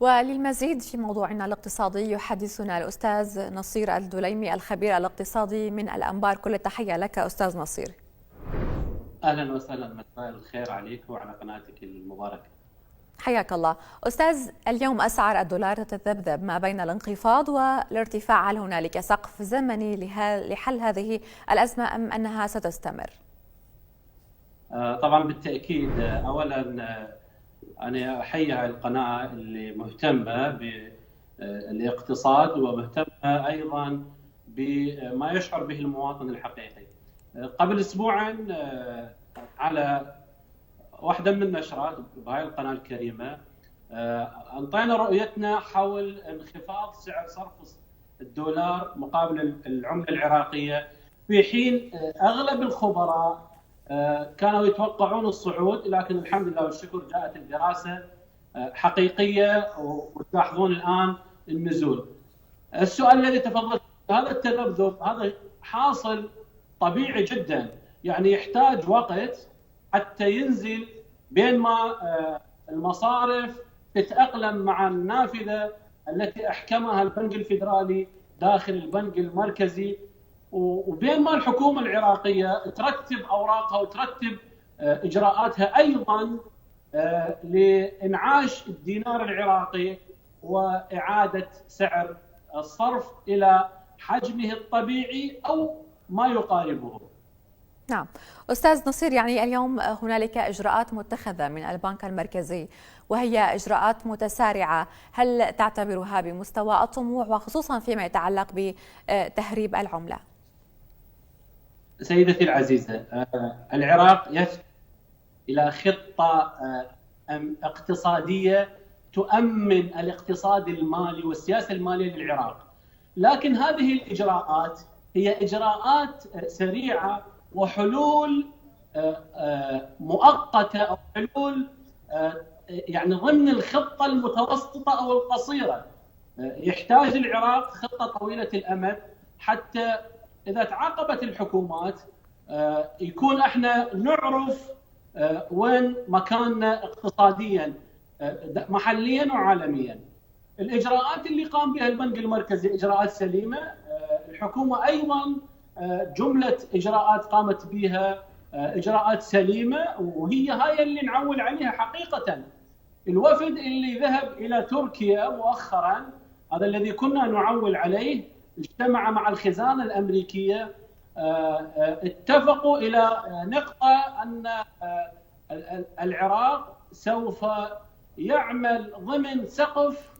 وللمزيد في موضوعنا الاقتصادي يحدثنا الأستاذ نصير الدليمي الخبير الاقتصادي من الأنبار. كل التحية لك أستاذ نصير. أهلا وسهلا، مساء الخير عليك وعلى قناتك المباركة. حياك الله. أستاذ، اليوم أسعار الدولار تتذبذب ما بين الانخفاض والارتفاع، هل هنالك سقف زمني لحل هذه الأزمة أم أنها ستستمر؟ طبعا بالتأكيد. أولا أنا أحيي القناة اللي مهتمة بالاقتصاد ومهتمة أيضا بما يشعر به المواطن الحقيقي. قبل أسبوعين على واحدة من النشرات بهاي القناة الكريمة أنطينا رؤيتنا حول انخفاض سعر صرف الدولار مقابل العملة العراقية، في حين أغلب الخبراء كانوا يتوقعون الصعود، لكن الحمد لله والشكر جاءت الدراسة حقيقية وتلاحظون الآن النزول. السؤال الذي تفضلت، هذا التذبذب هذا حاصل طبيعي جدا، يعني يحتاج وقت حتى ينزل بين ما المصارف تتأقلم مع النافذة التي أحكمها البنك الفيدرالي داخل البنك المركزي، وبين ما الحكومة العراقية ترتب أوراقها وترتب إجراءاتها أيضا لإنعاش الدينار العراقي وإعادة سعر الصرف إلى حجمه الطبيعي أو ما يقاربه. نعم أستاذ نصير، يعني اليوم هنالك إجراءات متخذة من البنك المركزي وهي إجراءات متسارعة، هل تعتبرها بمستوى الطموح وخصوصا فيما يتعلق بتهريب العملة؟ سيدتي العزيزة، العراق يفتح إلى خطة اقتصادية تؤمن الاقتصاد المالي والسياسة المالية للعراق، لكن هذه الإجراءات هي إجراءات سريعة وحلول مؤقتة أو حلول يعني ضمن الخطة المتوسطة أو القصيرة. يحتاج العراق خطة طويلة الأمد حتى إذا تعاقبت الحكومات يكون احنا نعرف وين مكاننا اقتصاديا محليا وعالميا. الإجراءات اللي قام بها البنك المركزي إجراءات سليمة، الحكومة أيضا جملة إجراءات قامت بها إجراءات سليمة، وهي هاي اللي نعول عليها حقيقة. الوفد اللي ذهب إلى تركيا مؤخرا هذا الذي كنا نعول عليه، اجتمع مع الخزانة الأمريكية، اتفقوا إلى نقطة أن العراق سوف يعمل ضمن سقف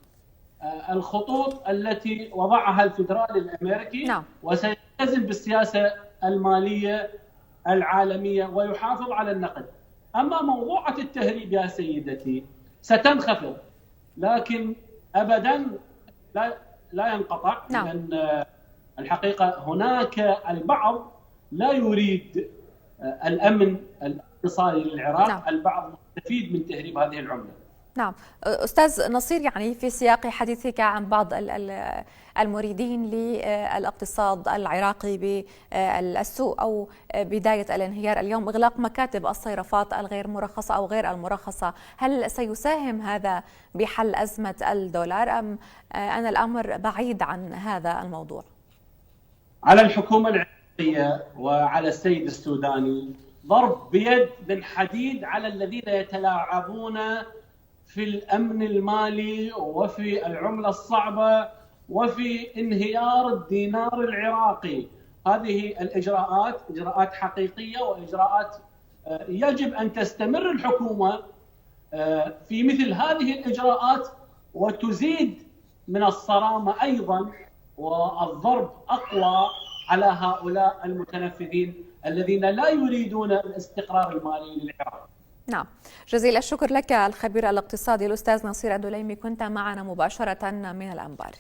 الخطوط التي وضعها الفدرالي الأمريكي. نعم. وسيلتزم بالسياسة المالية العالمية ويحافظ على النقد. أما موضوعة التهريب يا سيدتي ستنخفض، لكن أبدا لا ينقطع. نعم. لأن الحقيقة هناك البعض لا يريد الأمن الاقتصادي للعراق. نعم. البعض مستفيد من تهريب هذه العملة. نعم أستاذ نصير، يعني في سياق حديثك عن بعض المريدين للاقتصاد العراقي بالسوء أو بداية الانهيار اليوم، إغلاق مكاتب الصيرفات الغير مرخصة أو غير المرخصة، هل سيساهم هذا بحل أزمة الدولار أم أن الأمر بعيد عن هذا الموضوع؟ على الحكومة العراقية وعلى السيد السوداني ضرب بيد من حديد على الذين يتلاعبون في الأمن المالي وفي العملة الصعبة وفي انهيار الدينار العراقي. هذه الإجراءات إجراءات حقيقية وإجراءات يجب أن تستمر الحكومة في مثل هذه الإجراءات وتزيد من الصرامة أيضا والضرب أقوى على هؤلاء المتنفذين الذين لا يريدون الاستقرار المالي للعراق. نعم، جزيل الشكر لك الخبير الاقتصادي الأستاذ نصير الدليمي، كنت معنا مباشرة من الأنبار.